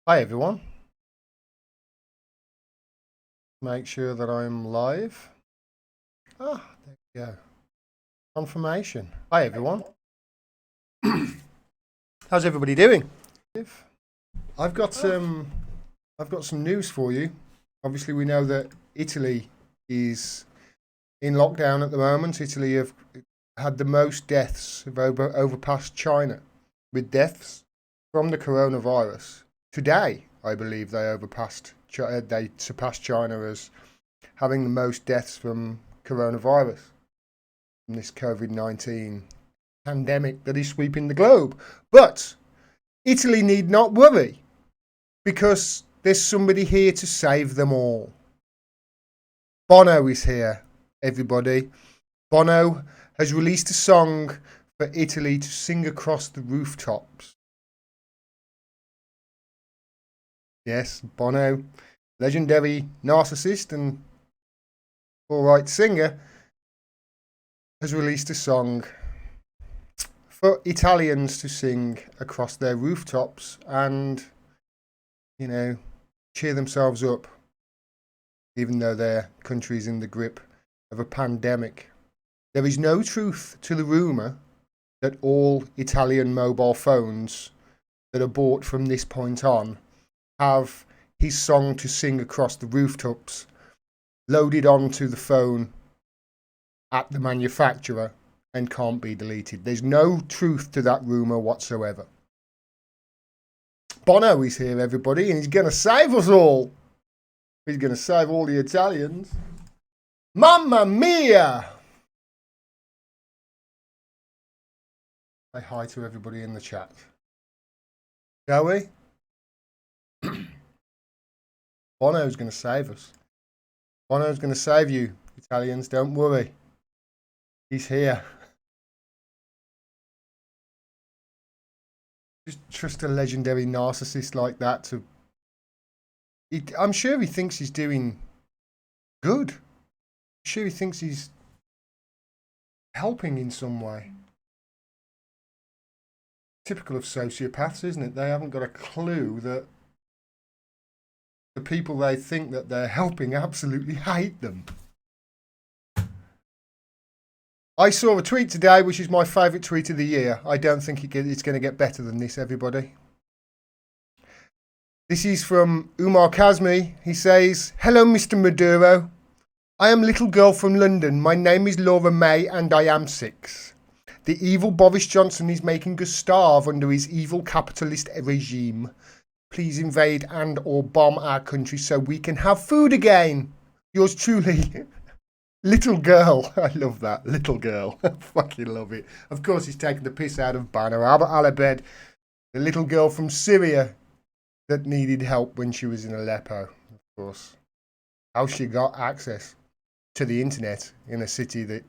Hi everyone. Make sure that I'm live. There we go. Confirmation. Hi everyone. How's everybody doing? I've got some I've got some news for you. Obviously we know that Italy is in lockdown at the moment. Italy have had the most deaths, have overpassed China with deaths from the coronavirus. Today, I believe they surpassed China as having the most deaths from coronavirus, from this COVID-19 pandemic that is sweeping the globe. But Italy need not worry because there's somebody here to save them all. Bono is here, everybody. Bono has released a song for Italy to sing across the rooftops. Yes, Bono, legendary narcissist and all-right singer, has released a song for Italians to sing across their rooftops and, cheer themselves up, even though their country's in the grip of a pandemic. There is no truth to the rumour that all Italian mobile phones that are bought from this point on have his song to sing across the rooftops loaded onto the phone at the manufacturer and can't be deleted. There's no truth to that rumour whatsoever. Bono is here, everybody, and he's going to save us all. He's going to save all the Italians. Mamma mia! Say hi to everybody in the chat. Shall we? Bono's going to save us. Bono's going to save you, Italians. Don't worry. He's here. Just trust a legendary narcissist like that to... I'm sure he thinks he's doing good. I'm sure he thinks he's helping in some way. Typical of sociopaths, isn't it? They haven't got a clue that the people they think that they're helping absolutely hate them. I saw a tweet today, which is my favourite tweet of the year. I don't think it's going to get better than this, everybody. This is from Umar Kazmi. He says, "Hello, Mr. Maduro. I am little girl from London. My name is Laura May and I am 6. The evil Boris Johnson is making us starve under his evil capitalist regime. Please invade and or bomb our country so we can have food again. Yours truly, Little Girl." I love that. Little Girl. I fucking love it. Of course, he's taking the piss out of Bano Alabed, the little girl from Syria that needed help when she was in Aleppo, of course. How she got access to the internet in a city that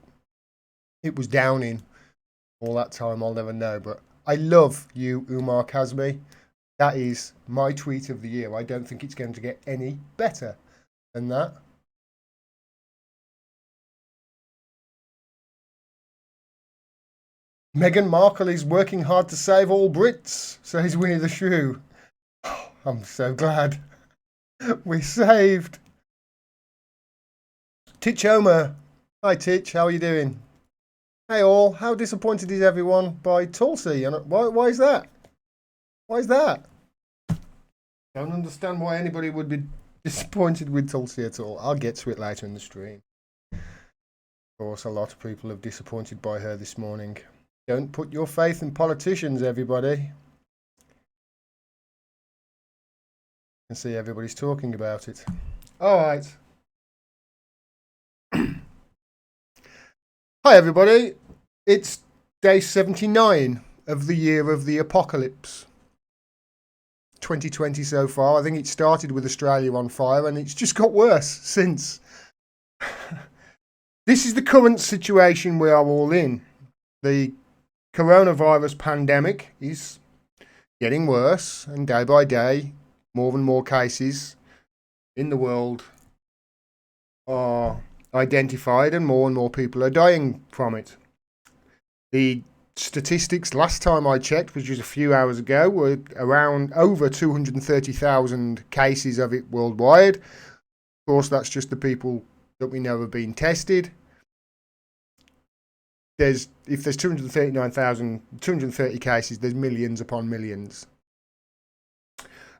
it was down in all that time, I'll never know. But I love you, Umar Kazmi. That is my tweet of the year. I don't think it's going to get any better than that. Meghan Markle is working hard to save all Brits, says Winnie the Shrew. Oh, I'm so glad. We're saved. Titch Omer. Hi Titch, how are you doing? Hey all, how disappointed is everyone by Tulsi? And why is that? Why is that? Don't understand why anybody would be disappointed with Tulsi at all. I'll get to it later in the stream. Of course, a lot of people are disappointed by her this morning. Don't put your faith in politicians, everybody. I can see everybody's talking about it. All right. Hi, everybody. It's day 79 of the year of the apocalypse. 2020 so far. I think it started with Australia on fire and it's just got worse since. This is the current situation we are all in. The coronavirus pandemic is getting worse, and day by day, more and more cases in the world are identified and more people are dying from it. The statistics last time I checked, which was a few hours ago, were around over 230,000 cases of it worldwide. Of course, that's just the people that we know have been tested. If there's 230 cases, there's millions upon millions.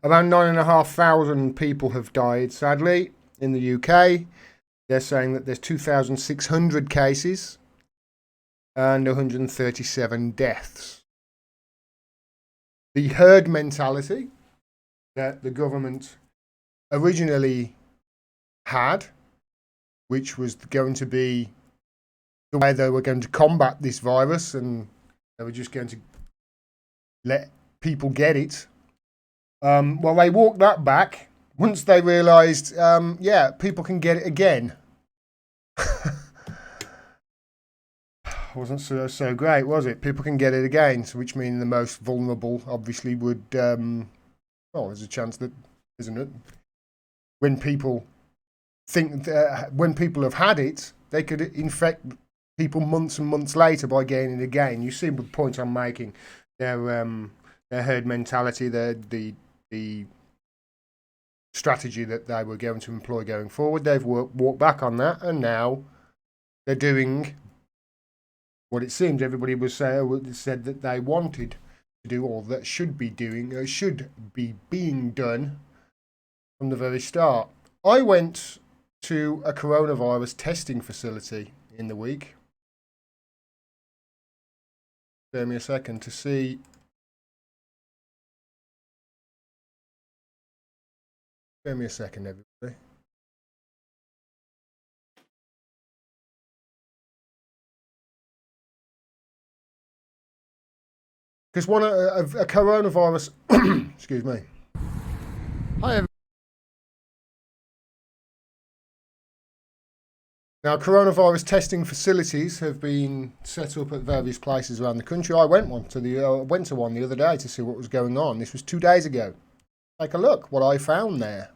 Around 9,500 people have died, sadly, in the UK. They're saying that there's 2,600 cases and 137 deaths. The herd mentality that the government originally had, which was going to be the way they were going to combat this virus, and they were just going to let people get it. Well, they walked that back once they realised, people can get it again. Wasn't so great, was it? People can get it again, so which means the most vulnerable, obviously, would. There's a chance that, isn't it? When people think when people have had it, they could infect people months and months later by getting it again. You see the point I'm making. Their herd mentality, the strategy that they were going to employ going forward. They've walked back on that, and now they're doing what it seems everybody was said that they wanted to do, or that should be being done from the very start. I went to a coronavirus testing facility in the week. Bear me a second to see. Bear me a second, everybody. Because a coronavirus, excuse me. Hi, everybody. Now, coronavirus testing facilities have been set up at various places around the country. I went to one the other day to see what was going on. This was 2 days ago. Take a look what I found there.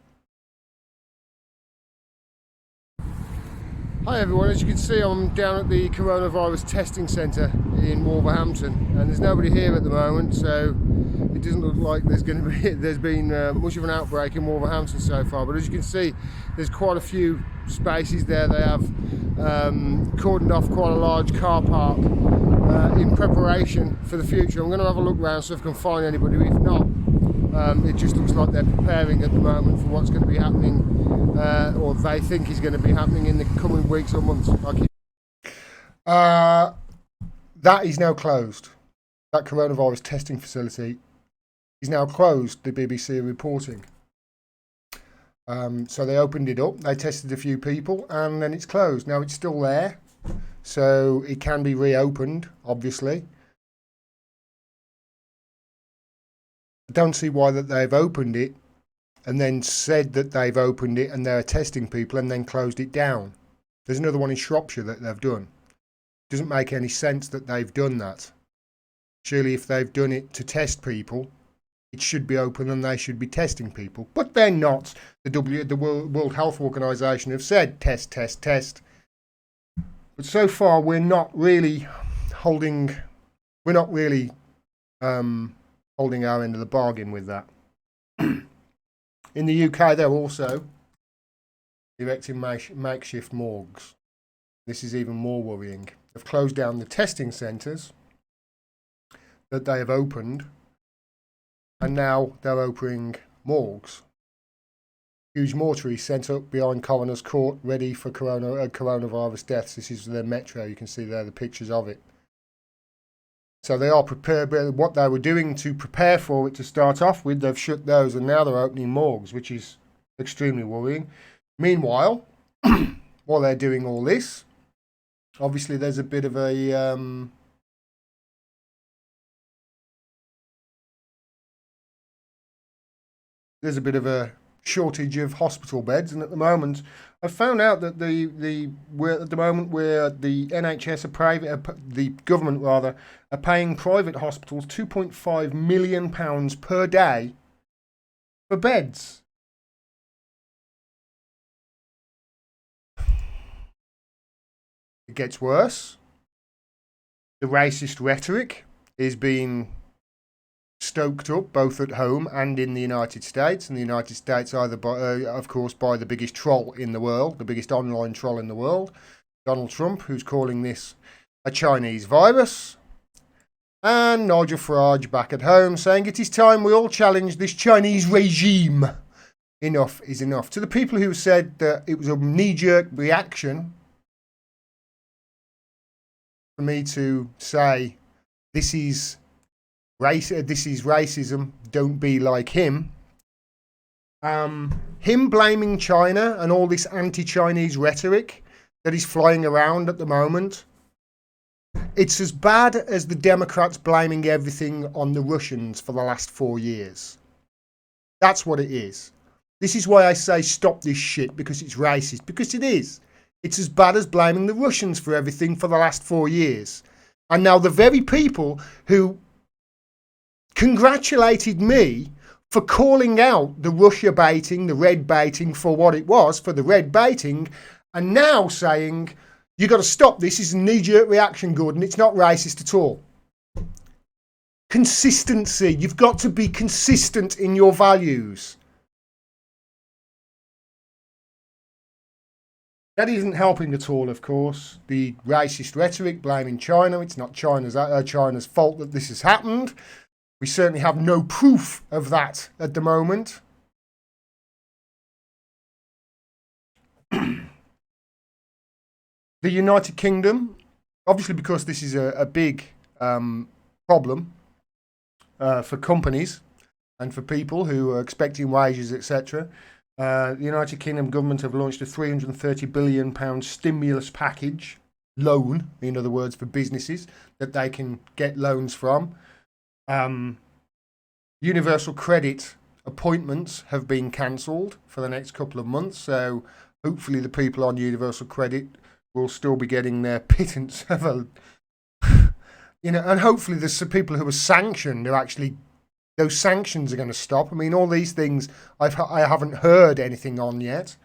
Hi everyone, as you can see I'm down at the coronavirus testing centre in Wolverhampton, and there's nobody here at the moment, so it doesn't look like there's been much of an outbreak in Wolverhampton so far. But as you can see, there's quite a few spaces there. They have cordoned off quite a large car park in preparation for the future. I'm going to have a look around so if I can find anybody. If not, it just looks like they're preparing at the moment for what's going to be happening, or they think is going to be happening in the coming weeks or months. That is now closed. That coronavirus testing facility is now closed, the BBC are reporting. So they opened it up, they tested a few people, and then it's closed. Now it's still there, so it can be reopened, obviously. I don't see why that they've opened it and then said that they've opened it and they're testing people and then closed it down. There's another one in Shropshire that they've done. It doesn't make any sense that they've done that. Surely if they've done it to test people, it should be open and they should be testing people. But they're not. The World Health Organization have said test, test, test. But so far we're not really holding our end of the bargain with that. In the UK, they're also erecting makeshift morgues. This is even more worrying. They've closed down the testing centres that they have opened, and now they're opening morgues. Huge mortuaries sent up behind Coroner's Court, ready for coronavirus deaths. This is the Metro. You can see there the pictures of it. So they are prepared. What they were doing to prepare for it to start off with, they've shut those, and now they're opening morgues, which is extremely worrying. Meanwhile, while they're doing all this, obviously there's a bit of a shortage of hospital beds, and at the moment, I found out that we're at the moment where the NHS the government rather, are paying private hospitals £2.5 million per day for beds. It gets worse. The racist rhetoric is being stoked up both at home and in the United States. In the United States, either by, of course, by the biggest troll in the world, the biggest online troll in the world, Donald Trump, who's calling this a Chinese virus. And Nigel Farage back at home saying it is time we all challenge this Chinese regime. Enough is enough. To the people who said that it was a knee-jerk reaction for me to say this is racism, don't be like him. Him blaming China and all this anti-Chinese rhetoric that is flying around at the moment, it's as bad as the Democrats blaming everything on the Russians for the last 4 years. That's what it is. This is why I say stop this shit, because it's racist. Because it is. It's as bad as blaming the Russians for everything for the last 4 years. And now the very people who congratulated me for calling out the Russia baiting, the red baiting for what it was, for the red baiting, and now saying, you got to stop this is a knee-jerk reaction, Gordon. It's not racist at all. Consistency. You've got to be consistent in your values. That isn't helping at all, of course. The racist rhetoric blaming China. It's not China's fault that this has happened. We certainly have no proof of that at the moment. The United Kingdom, obviously because this is a big problem for companies and for people who are expecting wages, etc. The United Kingdom government have launched a £330 billion stimulus package, loan, in other words, for businesses that they can get loans from. Universal credit appointments have been cancelled for the next couple of months, so hopefully the people on universal credit will still be getting their pittance of a, and hopefully there's some people who are sanctioned who actually, those sanctions are going to stop. I mean, all these things I haven't heard anything on yet,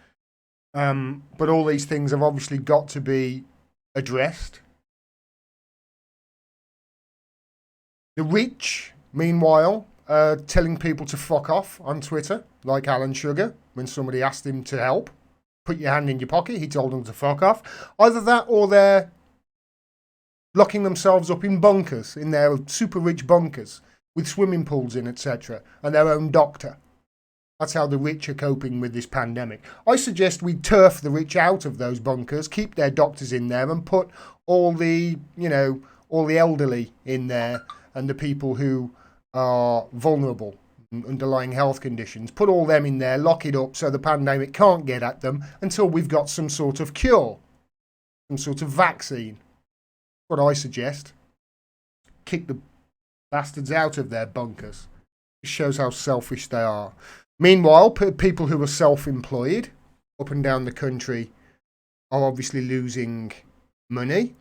but all these things have obviously got to be addressed. The rich, meanwhile, telling people to fuck off on Twitter, like Alan Sugar, when somebody asked him to help. Put your hand in your pocket, he told them to fuck off. Either that or they're locking themselves up in bunkers, in their super rich bunkers, with swimming pools in, etc., and their own doctor. That's how the rich are coping with this pandemic. I suggest we turf the rich out of those bunkers, keep their doctors in there, and put all the elderly in there, and the people who are vulnerable, underlying health conditions, put all them in there, lock it up so the pandemic can't get at them until we've got some sort of cure, some sort of vaccine. What I suggest. Kick the bastards out of their bunkers. It shows how selfish they are. Meanwhile, people who are self-employed up and down the country are obviously losing money.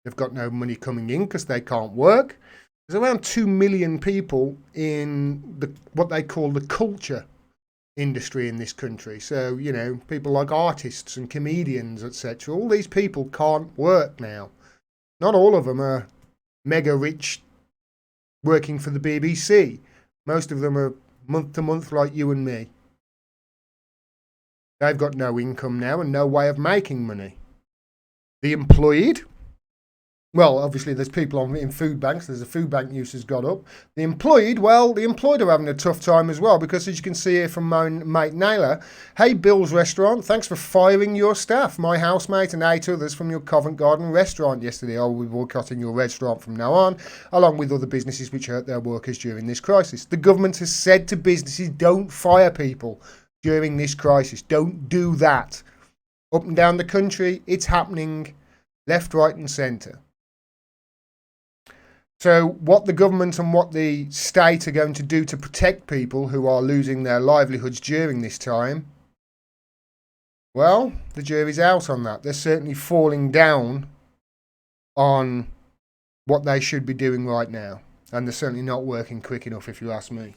They've got no money coming in because they can't work. There's around 2 million people in what they call the culture industry in this country. So, people like artists and comedians, etc. All these people can't work now. Not all of them are mega rich working for the BBC. Most of them are month to month like you and me. They've got no income now and no way of making money. The employed, well, obviously there's people in food banks. There's a food bank use has got up. The employed are having a tough time as well, because as you can see here from my mate Naylor, hey Bill's Restaurant, thanks for firing your staff. My housemate and 8 others from your Covent Garden restaurant yesterday. We're boycotting your restaurant from now on, along with other businesses which hurt their workers during this crisis. The government has said to businesses, don't fire people during this crisis. Don't do that. Up and down the country, it's happening left, right and centre. So what the government and what the state are going to do to protect people who are losing their livelihoods during this time, well, the jury's out on that. They're certainly falling down on what they should be doing right now. And they're certainly not working quick enough, if you ask me.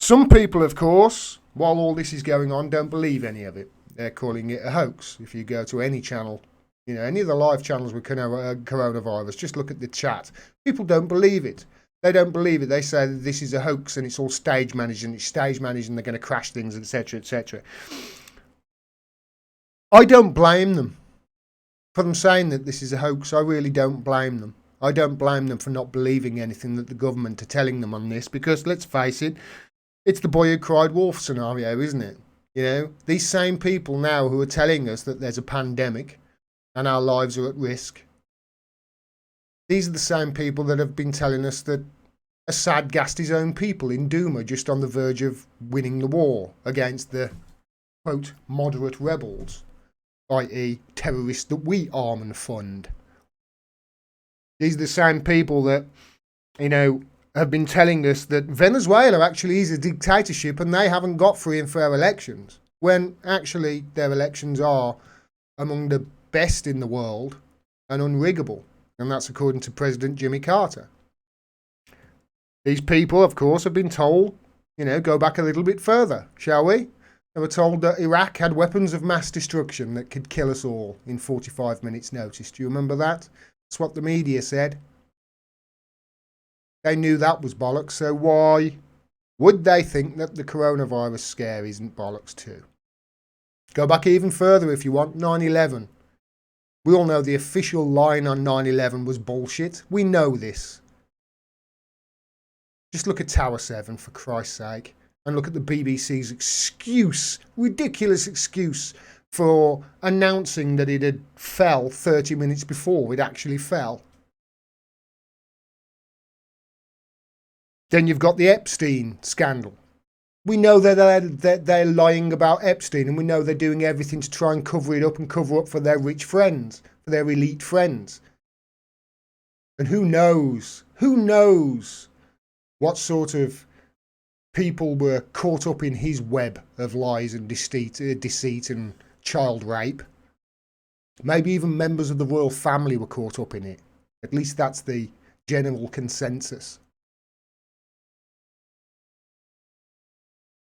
Some people, of course, while all this is going on, don't believe any of it. They're calling it a hoax. If you go to any channel, You know, any of the live channels with coronavirus, just look at the chat. People don't believe it. They don't believe it. They say that this is a hoax and it's all stage managed and it's stage managed and they're going to crash things, etc., etc. I don't blame them for them saying that this is a hoax. I really don't blame them. I don't blame them for not believing anything that the government are telling them on this, because let's face it, it's the boy who cried wolf scenario, isn't it? You know, these same people now who are telling us that there's a pandemic and our lives are at risk, these are the same people that have been telling us that Assad gassed his own people in Duma just on the verge of winning the war against the, quote, moderate rebels, i.e. terrorists that we arm and fund. These are the same people that, you know, have been telling us that Venezuela actually is a dictatorship and they haven't got free and fair elections, when actually their elections are among the best in the world and unriggable. And that's according to President Jimmy Carter. These people, of course, have been told, you know, go back a little bit further, shall we? They were told that Iraq had weapons of mass destruction that could kill us all in 45 minutes' notice. Do you remember that? That's what the media said. They knew that was bollocks, so why would they think that the coronavirus scare isn't bollocks too? Go back even further if you want, 9/11. We all know the official line on 9/11 was bullshit. We know this. Just look at Tower 7, for Christ's sake, and look at the BBC's excuse, ridiculous excuse, for announcing that it had fell 30 minutes before it actually fell. Then you've got the Epstein scandal. We know that they're lying about Epstein, and we know they're doing everything to try and cover it up and cover up for their rich friends, for their elite friends. And who knows what sort of people were caught up in his web of lies and deceit and child rape. Maybe even members of the royal family were caught up in it. At least that's the general consensus.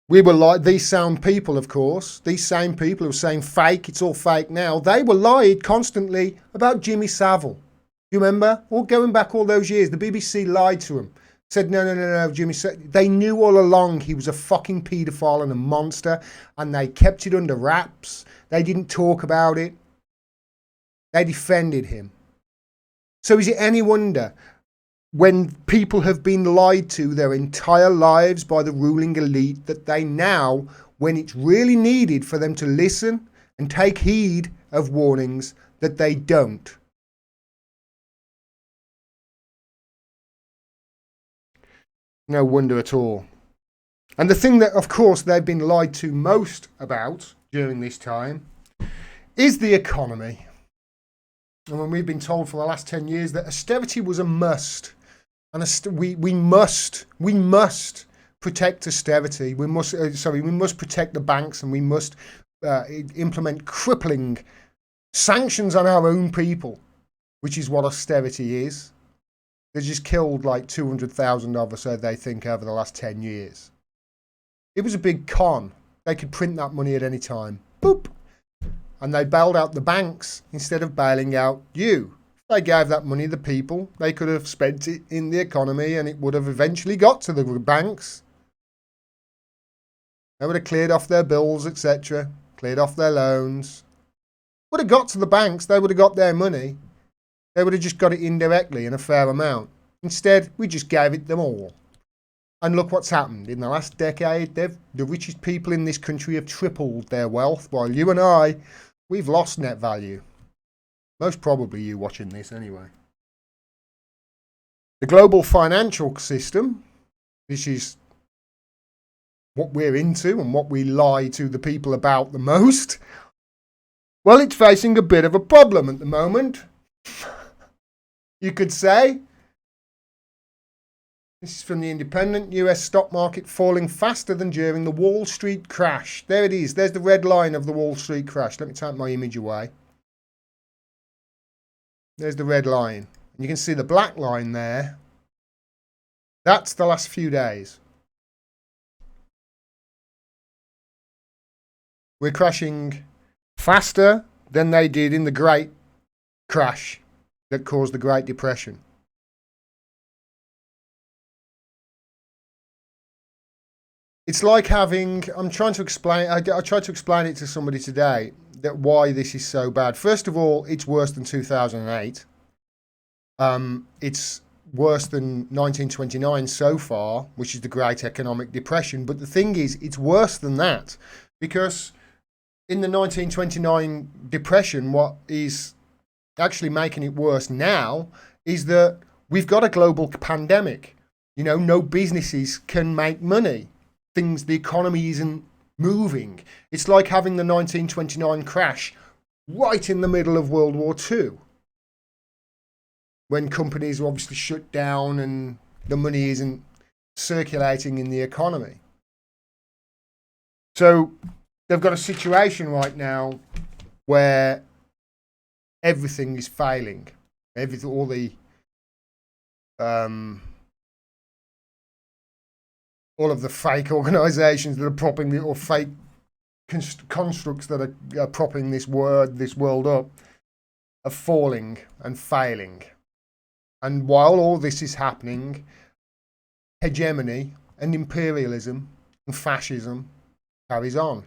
We were like these same people, of course, these same people who are saying fake, it's all fake now. They were lied constantly about Jimmy Savile. You remember? All going back all those years, the BBC lied to him. Said, no, Jimmy. They knew all along he was a fucking paedophile and a monster, and they kept it under wraps. They didn't talk about it. They defended him. So is it any wonder when people have been lied to their entire lives by the ruling elite that they now, when it's really needed for them to listen and take heed of warnings, that they don't? No wonder at all. And the thing that, of course, they've been lied to most about during this time is the economy. And when we've been told for the last 10 years that austerity was a must, and we must protect austerity. We must protect the banks, and we must implement crippling sanctions on our own people, which is what austerity is. They just killed like 200,000 of us, so they think, over the last 10 years. It was a big con. They could print that money at any time. Boop. And they bailed out the banks instead of bailing out you. If they gave that money to the people, they could have spent it in the economy and it would have eventually got to the banks. They would have cleared off their bills, etc., cleared off their loans. Would have got to the banks, they would have got their money. They would have just got it indirectly in a fair amount. Instead, we just gave it them all. And look what's happened. In the last decade, the richest people in this country have tripled their wealth, while you and I, we've lost net value. Most probably you watching this anyway. The global financial system, this is what we're into and what we lie to the people about the most, well, it's facing a bit of a problem at the moment. You could say. This is from the Independent. US stock market falling faster than during the Wall Street crash. There it is. There's the red line of the Wall Street crash. Let me take my image away. There's the red line. And you can see the black line there. That's the last few days. We're crashing faster than they did in the Great crash that caused the Great Depression. It's like having, I'm trying to explain, I tried to explain it to somebody today, that why this is so bad. First of all, it's worse than 2008. It's worse than 1929 so far, which is the Great Economic Depression. But the thing is, it's worse than that, because in the 1929 depression, what is actually making it worse now is that we've got a global pandemic. You know, no businesses can make money. The economy isn't moving. It's like having the 1929 crash right in the middle of World War II, when companies are obviously shut down and the money isn't circulating in the economy. So they've got a situation right now where everything is failing. All the all of the fake organisations that are propping the, or fake constructs that are propping this world up, are falling and failing. And while all this is happening, hegemony and imperialism and fascism carries on.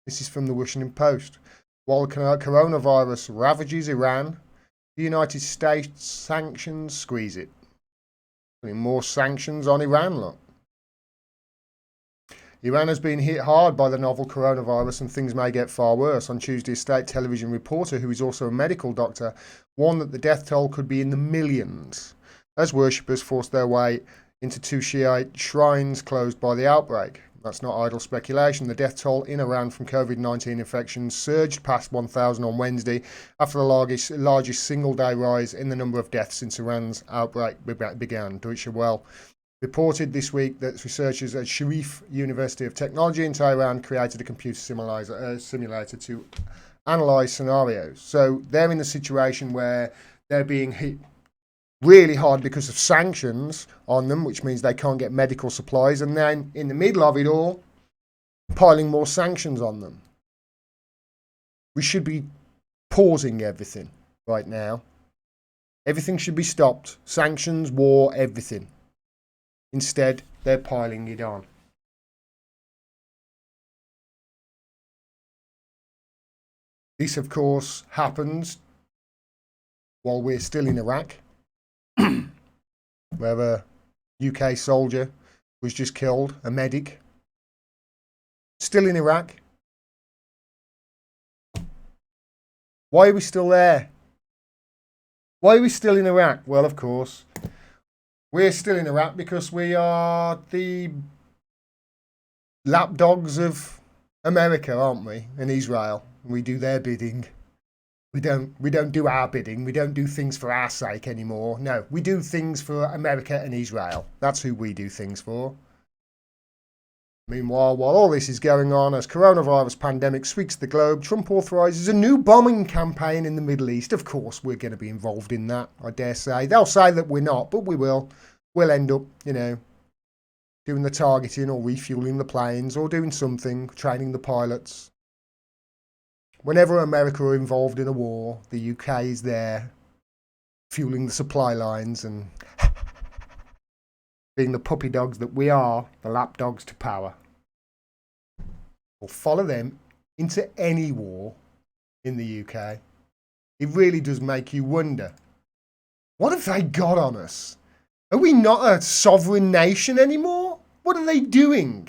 This is from the Washington Post. While coronavirus ravages Iran, the United States sanctions squeeze it. Putting more sanctions on Iran, look. Iran has been hit hard by the novel coronavirus and things may get far worse. On Tuesday, a state television reporter, who is also a medical doctor, warned that the death toll could be in the millions as worshippers forced their way into 2 Shiite shrines closed by the outbreak. That's not idle speculation. The death toll in Iran from COVID-19 infections surged past 1,000 on Wednesday after the largest single-day rise in the number of deaths since Iran's outbreak began. Deutsche Welle reported this week that researchers at Sharif University of Technology in Tehran created a computer simulator to analyse scenarios. So they're in a situation where they're being hit really hard because of sanctions on them, which means they can't get medical supplies, and then in the middle of it all, piling more sanctions on them. We should be pausing everything right now. Everything should be stopped. Sanctions, war, everything. Instead, they're piling it on. This, of course, happens while we're still in Iraq, where a UK soldier was just killed, a medic. Still in Iraq. Why are we still there? Why are we still in Iraq? Well, of course, we're still in Iraq because we are the lapdogs of America, aren't we? And Israel. We do their bidding. We don't do our bidding. We don't do things for our sake anymore. No, we do things for America and Israel. That's who we do things for. Meanwhile, while all this is going on, as coronavirus pandemic sweeps the globe, Trump authorises a new bombing campaign in the Middle East. Of course, we're going to be involved in that, I dare say. They'll say that we're not, but we will. We'll end up, doing the targeting or refueling the planes or doing something, training the pilots. Whenever America are involved in a war, the UK is there, fueling the supply lines and being the puppy dogs that we are, the lapdogs to power. We'll follow them into any war in the UK. It really does make you wonder, what have they got on us? Are we not a sovereign nation anymore? What are they doing?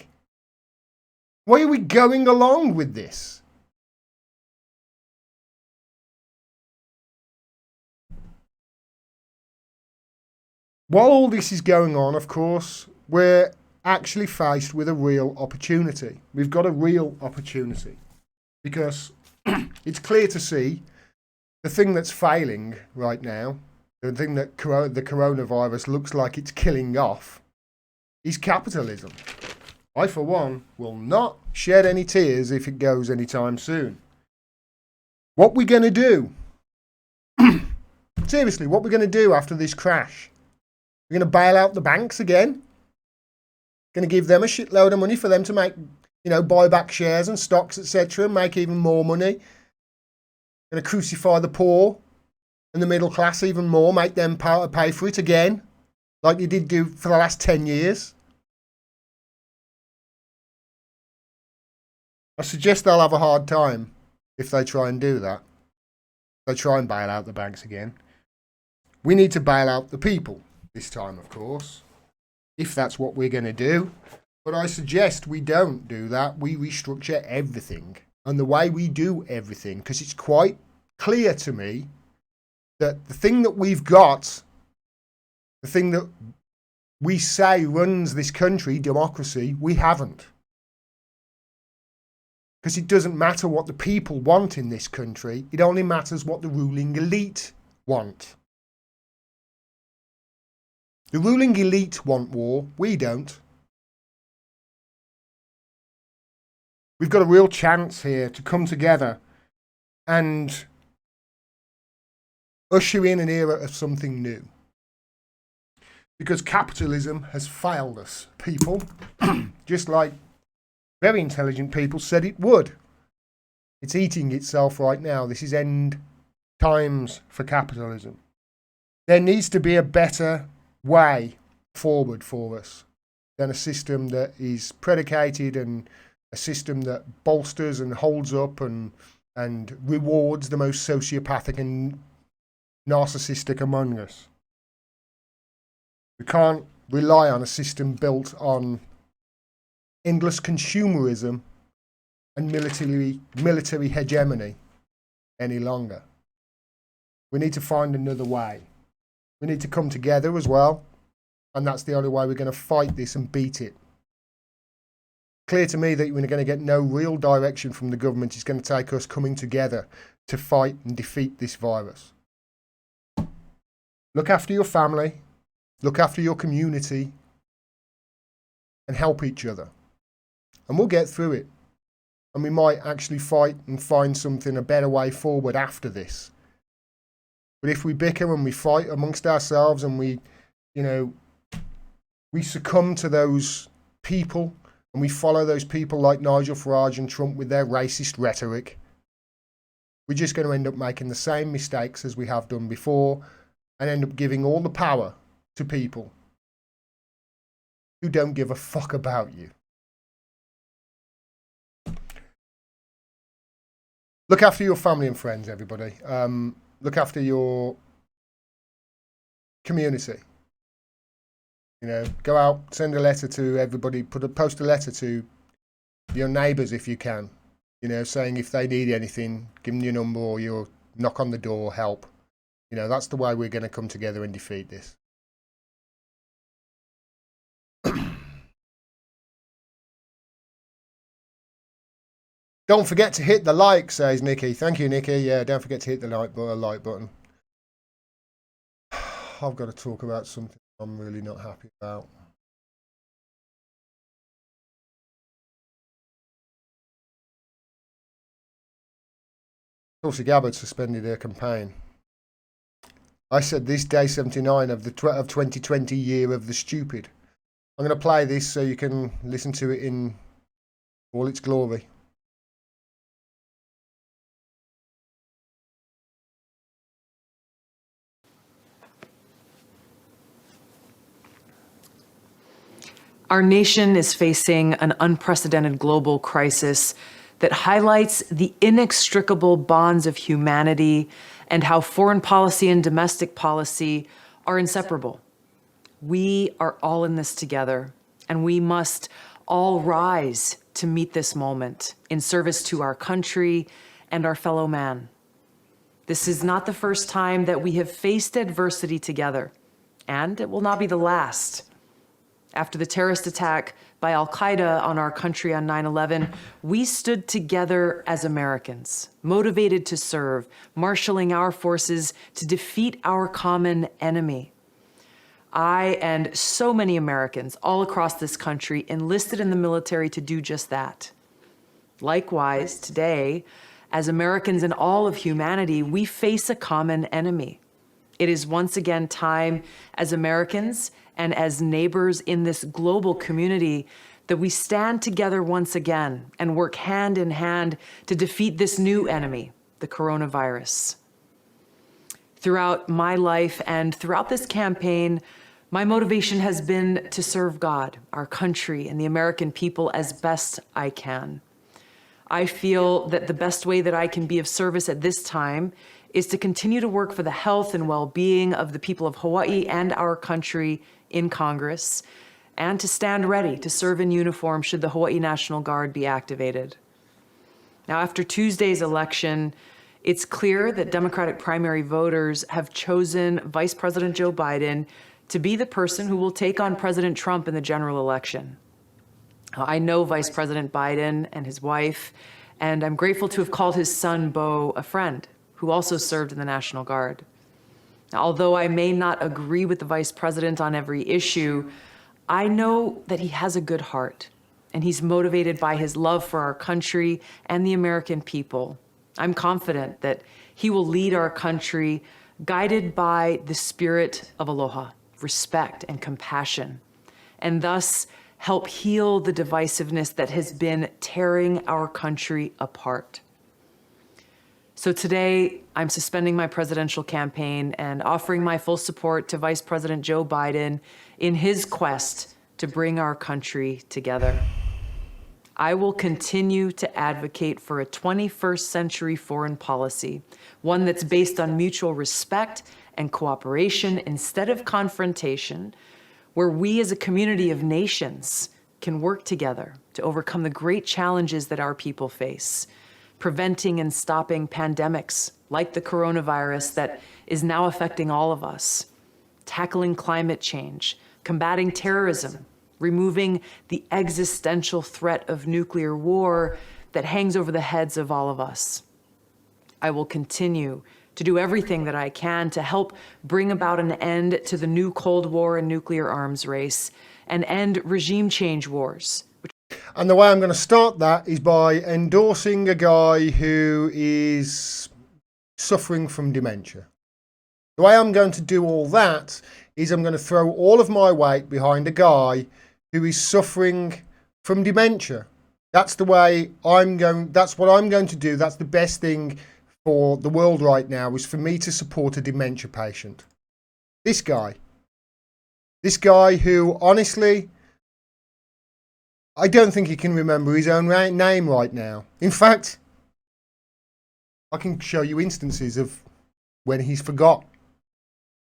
Why are we going along with this? While all this is going on, of course, we're actually faced with a real opportunity. We've got a real opportunity because it's clear to see the thing that's failing right now, the thing that the coronavirus looks like it's killing off, is capitalism. I, for one, will not shed any tears if it goes anytime soon. What we're going to do? Seriously, what we're going to do after this crash? We're going to bail out the banks again. Going to give them a shitload of money for them to make, buy back shares and stocks, etc., and make even more money. Going to crucify the poor and the middle class even more, make them pay for it again, like you did do for the last 10 years. I suggest they'll have a hard time if they try and do that. They try and bail out the banks again. We need to bail out the people this time, of course, if that's what we're going to do. But I suggest we don't do that. We restructure everything. And the way we do everything, because it's quite clear to me that the thing that we've got, the thing that we say runs this country, democracy, we haven't. Because it doesn't matter what the people want in this country. It only matters what the ruling elite want. The ruling elite want war. We don't. We've got a real chance here to come together and usher in an era of something new. Because capitalism has failed us, people, just like very intelligent people said it would. It's eating itself right now. This is end times for capitalism. There needs to be a better way forward for us than a system that is predicated and a system that bolsters and holds up and rewards the most sociopathic and narcissistic among us. We can't rely on a system built on endless consumerism and military hegemony any longer. We need to find another way. We need to come together as well, and that's the only way we're going to fight this and beat it. Clear to me that we're going to get no real direction from the government. It's going to take us coming together to fight and defeat this virus. Look after your family, look after your community, and help each other. And we'll get through it. And we might actually fight and find something, a better way forward after this. But if we bicker and we fight amongst ourselves and we succumb to those people and we follow those people like Nigel Farage and Trump with their racist rhetoric, we're just going to end up making the same mistakes as we have done before and end up giving all the power to people who don't give a fuck about you. Look after your family and friends, everybody. Look after your community. Go out, send a letter to everybody, post a letter to your neighbours if you can. Saying if they need anything, give them your number or your knock on the door, help. That's the way we're going to come together and defeat this. Don't forget to hit the like, says Nikki. Thank you, Nikki. Yeah, don't forget to hit the like button. I've got to talk about something I'm really not happy about. Tulsi Gabbard suspended her campaign. I said this day 79 of the 2020 year of the stupid. I'm going to play this so you can listen to it in all its glory. Our nation is facing an unprecedented global crisis that highlights the inextricable bonds of humanity and how foreign policy and domestic policy are inseparable. We are all in this together, and we must all rise to meet this moment in service to our country and our fellow man. This is not the first time that we have faced adversity together, and it will not be the last. After the terrorist attack by Al-Qaeda on our country on 9/11, we stood together as Americans, motivated to serve, marshaling our forces to defeat our common enemy. I and so many Americans all across this country enlisted in the military to do just that. Likewise, today, as Americans and all of humanity, we face a common enemy. It is once again time as Americans and as neighbors in this global community that we stand together once again and work hand in hand to defeat this new enemy, the coronavirus. Throughout my life and throughout this campaign, my motivation has been to serve God, our country, and the American people as best I can. I feel that the best way that I can be of service at this time is to continue to work for the health and well-being of the people of Hawaii and our country in Congress, and to stand ready to serve in uniform should the Hawaii National Guard be activated. Now, after Tuesday's election, it's clear that Democratic primary voters have chosen Vice President Joe Biden to be the person who will take on President Trump in the general election. I know Vice President Biden and his wife, and I'm grateful to have called his son, Beau, a friend who also served in the National Guard. Now, although I may not agree with the Vice President on every issue, I know that he has a good heart, and he's motivated by his love for our country and the American people. I'm confident that he will lead our country guided by the spirit of aloha, respect, and compassion, and thus help heal the divisiveness that has been tearing our country apart. So today, I'm suspending my presidential campaign and offering my full support to Vice President Joe Biden in his quest to bring our country together. I will continue to advocate for a 21st century foreign policy, one that's based on mutual respect and cooperation instead of confrontation, where we as a community of nations can work together to overcome the great challenges that our people face, preventing and stopping pandemics like the coronavirus that is now affecting all of us, tackling climate change, combating terrorism, removing the existential threat of nuclear war that hangs over the heads of all of us. I will continue to do everything that I can to help bring about an end to the new Cold War and nuclear arms race and end regime change wars. And the way I'm going to start that is by endorsing a guy who is suffering from dementia. The way I'm going to do all that is I'm going to throw all of my weight behind a guy who is suffering from dementia. That's the way that's what I'm going to do. That's the best thing for the world right now, is for me to support a dementia patient. This guy who, honestly, I don't think he can remember his own name right now. In fact, I can show you instances of when he's forgot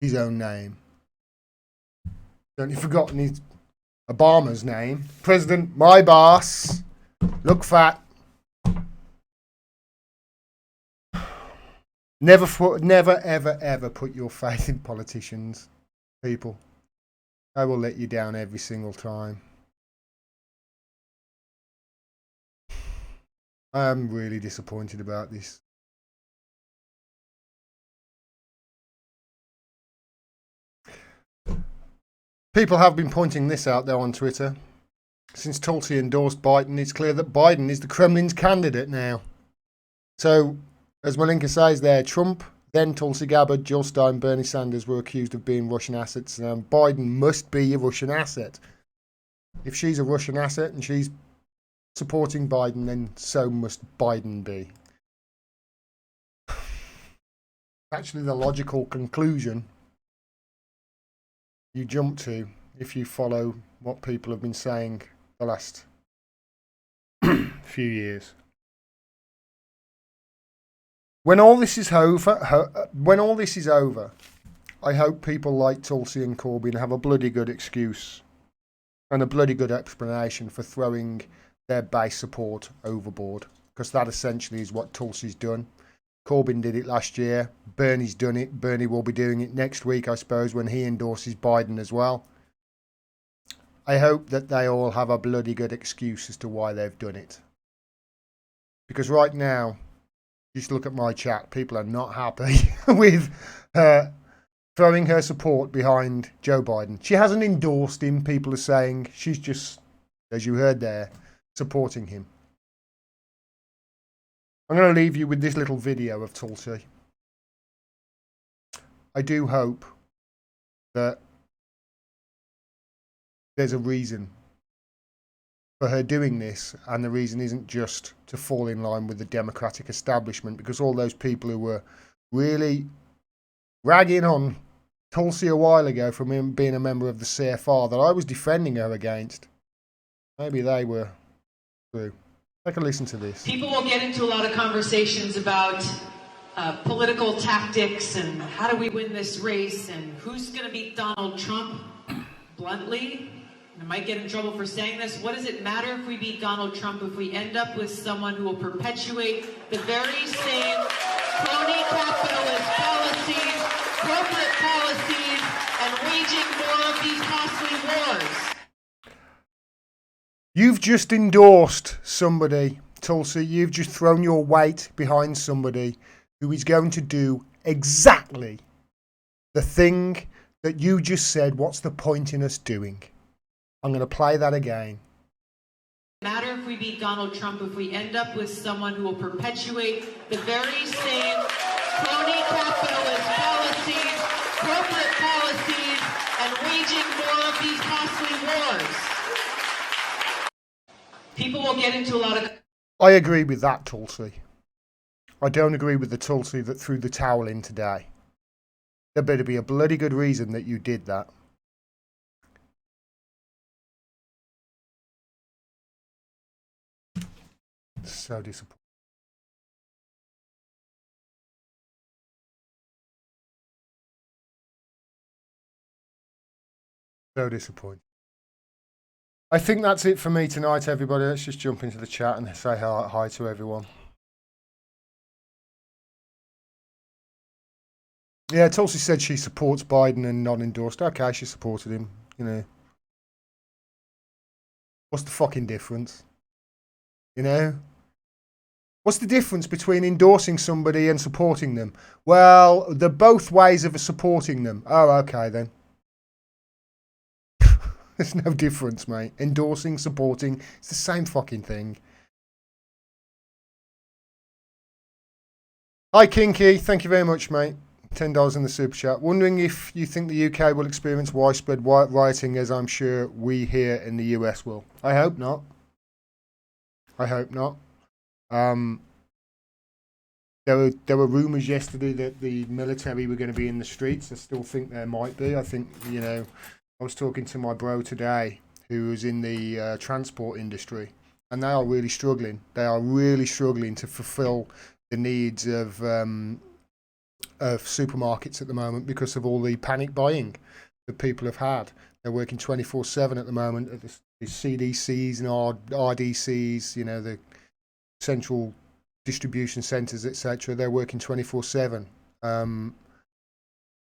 his own name. Only forgotten his Obama's name. President, my boss, look fat. Never, ever put your faith in politicians, people. They will let you down every single time. I am really disappointed about this. People have been pointing this out though on Twitter. Since Tulsi endorsed Biden, it's clear that Biden is the Kremlin's candidate now. So, as Malinka says there, Trump, then Tulsi Gabbard, Jill Stein, Bernie Sanders were accused of being Russian assets. Biden must be a Russian asset. If she's a Russian asset and she's supporting Biden, then so must Biden be. Actually, the logical conclusion you jump to if you follow what people have been saying the last few years. When all this is over, I hope people like Tulsi and Corbyn have a bloody good excuse and a bloody good explanation for throwing their base support overboard, because that essentially is what Tulsi's done. Corbyn did it last year. Bernie's done it. Bernie will be doing it next week, I suppose, when he endorses Biden as well. I hope that they all have a bloody good excuse as to why they've done it. Because right now, just look at my chat. People are not happy with her throwing her support behind Joe Biden. She hasn't endorsed him. People are saying she's just, as you heard there, supporting him. I'm going to leave you with this little video of Tulsi. I do hope that there's a reason for her doing this, and the reason isn't just to fall in line with the Democratic establishment, because all those people who were really ragging on Tulsi a while ago from him being a member of the CFR that I was defending her against. Maybe they were true. Take a listen to this. People will get into a lot of conversations about political tactics and how do we win this race and who's going to beat Donald Trump. Bluntly, I might get in trouble for saying this, what does it matter if we beat Donald Trump if we end up with someone who will perpetuate the very same crony capitalist policies, corporate policies, and waging more of these costly wars? You've just endorsed somebody, Tulsi. You've just thrown your weight behind somebody who is going to do exactly the thing that you just said, what's the point in us doing? I'm going to play that again. Matter if we beat Donald Trump if we end up with someone who will perpetuate the very same crony capitalist policies, corporate policies, and waging more of these costly wars. People will get into a lot of... I agree with that, Tulsi. I don't agree with the Tulsi that threw the towel in today. There better be a bloody good reason that you did that. So disappointing. So disappointing. I think that's it for me tonight, everybody. Let's just jump into the chat and say hi to everyone. Yeah, Tulsi said she supports Biden and not endorsed. Okay, she supported him, you know. What's the fucking difference? You know? What's the difference between endorsing somebody and supporting them? Well, they're both ways of supporting them. Oh, okay then. There's no difference, mate. Endorsing, supporting, it's the same fucking thing. Hi, Kinky. Thank you very much, mate. $10 in the super chat. Wondering if you think the UK will experience widespread rioting as I'm sure we here in the US will. I hope not. I hope not. There were rumours yesterday that the military were going to be in the streets. I still think there might be. I think, you know, I was talking to my bro today who was in the transport industry, and they are really struggling. They are really struggling to fulfil the needs of supermarkets at the moment because of all the panic buying that people have had. They're working 24/7 at the moment at the CDCs and RDCs, you know, the central distribution centres, etc. They're working 24/7.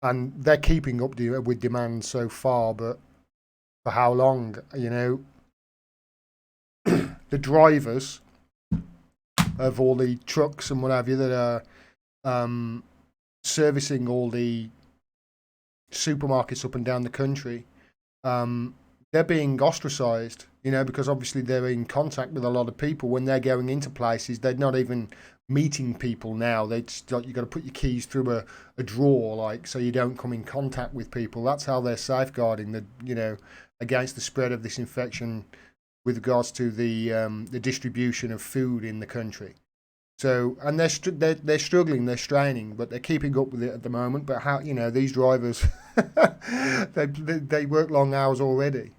And they're keeping up with demand so far, but for how long? You know, the drivers of all the trucks and what have you that are servicing all the supermarkets up and down the country, they're being ostracised, you know, because obviously they're in contact with a lot of people. When they're going into places, they're not even meeting people now. They just, like, you got to put your keys through a drawer, like, so you don't come in contact with people. That's how they're safeguarding the, you know, against the spread of this infection with regards to the distribution of food in the country. So, and they're struggling, they're straining, but they're keeping up with it at the moment. But how, you know, these drivers, they work long hours already.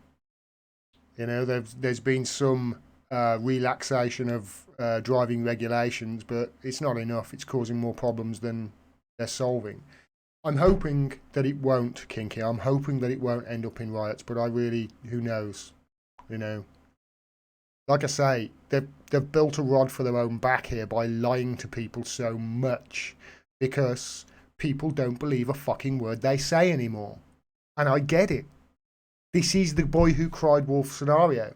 You know, there's been some relaxation of driving regulations, but it's not enough. It's causing more problems than they're solving. I'm hoping that it won't, Kinky. I'm hoping that it won't end up in riots, but I really, who knows? You know, like I say, they've built a rod for their own back here by lying to people so much because people don't believe a fucking word they say anymore. And I get it. This is the boy who cried wolf scenario.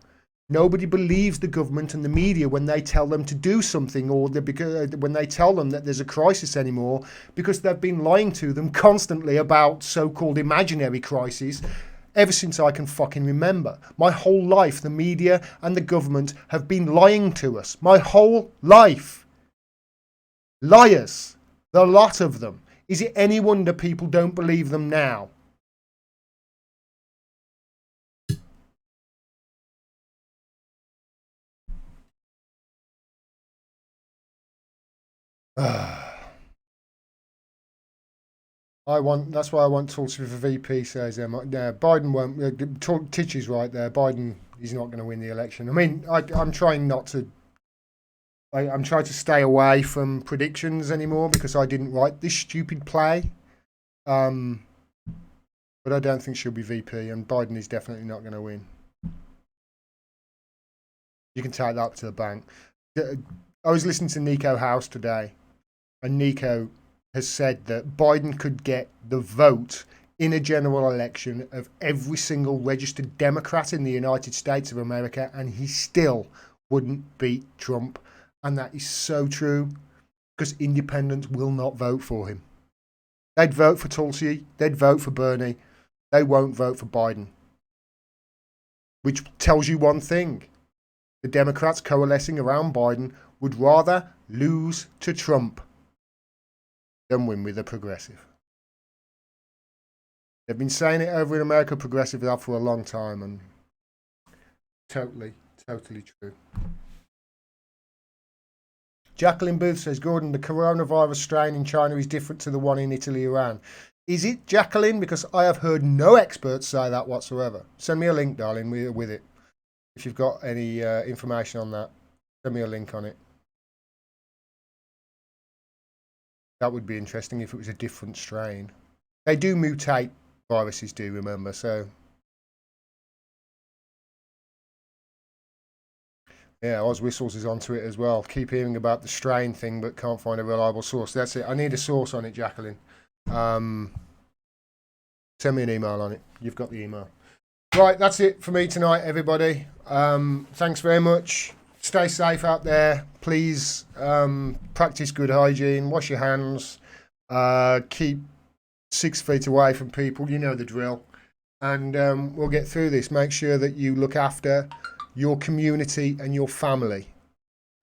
Nobody believes the government and the media when they tell them to do something or when they tell them that there's a crisis anymore, because they've been lying to them constantly about so-called imaginary crises ever since I can fucking remember. My whole life, the media and the government have been lying to us. My whole life. Liars. The lot of them. Is it any wonder people don't believe them now? That's why I want Tulsi for VP, says Emma. No, Biden won't. Titchy's right there. Biden is not going to win the election. I mean, I'm trying not to. I'm trying to stay away from predictions anymore because I didn't write this stupid play. But I don't think she'll be VP, and Biden is definitely not going to win. You can take that up to the bank. I was listening to Nico House today, and Nico has said that Biden could get the vote in a general election of every single registered Democrat in the United States of America, and he still wouldn't beat Trump. And that is so true, because independents will not vote for him. They'd vote for Tulsi, they'd vote for Bernie, they won't vote for Biden. Which tells you one thing. The Democrats coalescing around Biden would rather lose to Trump than win with a progressive. They've been saying it over in America, progressive have for a long time, and totally true. Jacqueline Booth says, Gordon, the coronavirus strain in China is different to the one in Italy, Iran. Is it, Jacqueline? Because I have heard no experts say that whatsoever. Send me a link, darling, with it. If you've got any information on that, send me a link on it. That would be interesting if it was a different strain. They do mutate, viruses do, remember, so... Yeah, Oz Whistles is onto it as well. Keep hearing about the strain thing, but can't find a reliable source. That's it. I need a source on it, Jacqueline. Send me an email on it. You've got the email. Right, that's it for me tonight, everybody. Thanks very much. Stay safe out there. Please practice good hygiene. Wash your hands. Keep 6 feet away from people. You know the drill. And we'll get through this. Make sure that you look after your community and your family.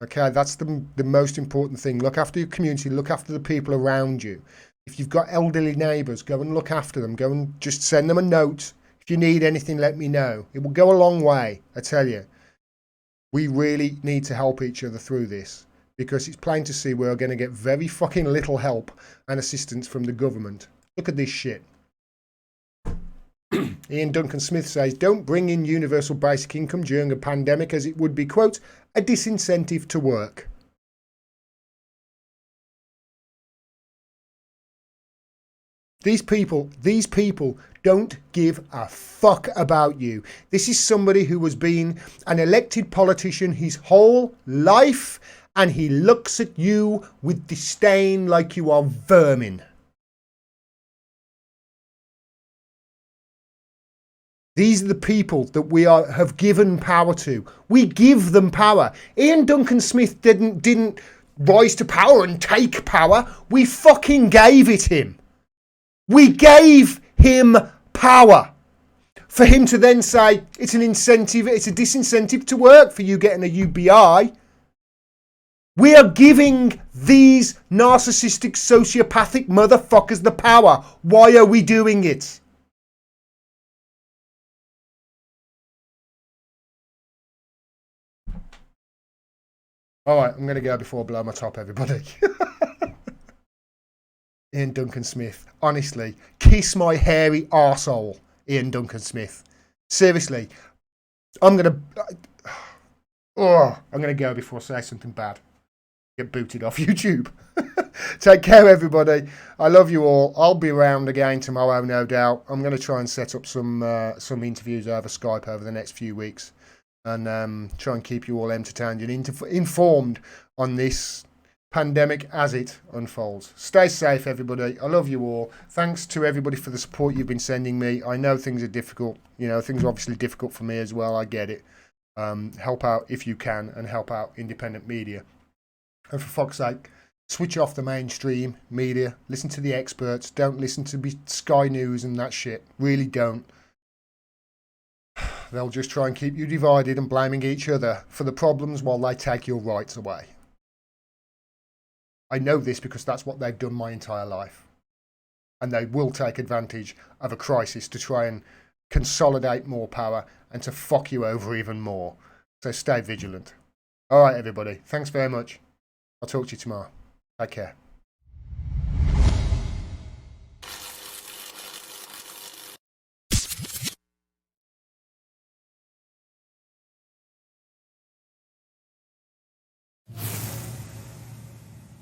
Okay, that's the most important thing. Look after your community. Look after the people around you. If you've got elderly neighbours, go and look after them. Go and just send them a note. If you need anything, let me know. It will go a long way, I tell you. We really need to help each other through this, because it's plain to see we're going to get very fucking little help and assistance from the government. Look at this shit. Ian Duncan Smith says, don't bring in universal basic income during a pandemic, as it would be, quote, a disincentive to work. These people don't give a fuck about you. This is somebody who has been an elected politician his whole life, and he looks at you with disdain like you are vermin. These are the people that we have given power to. We give them power. Ian Duncan Smith didn't rise to power and take power. We fucking gave it him. We gave him power. For him to then say it's an incentive, it's a disincentive to work for you getting a UBI. We are giving these narcissistic, sociopathic motherfuckers the power. Why are we doing it? All right, I'm going to go before I blow my top, everybody. Ian Duncan Smith. Honestly, kiss my hairy arsehole, Ian Duncan Smith. Seriously, I'm going to go before I say something bad. Get booted off YouTube. Take care, everybody. I love you all. I'll be around again tomorrow, no doubt. I'm going to try and set up some interviews over Skype over the next few weeks, and try and keep you all entertained and informed on this pandemic as it unfolds. Stay safe, everybody. I love you all. Thanks to everybody for the support you've been sending me. I know things are difficult. You know, things are obviously difficult for me as well. I get it. Help out if you can, and help out independent media. And for fuck's sake, switch off the mainstream media. Listen to the experts. Don't listen to Sky News and that shit. Really don't. They'll just try and keep you divided and blaming each other for the problems while they take your rights away. I know this because that's what they've done my entire life. And they will take advantage of a crisis to try and consolidate more power and to fuck you over even more. So stay vigilant. All right, everybody. Thanks very much. I'll talk to you tomorrow. Take care.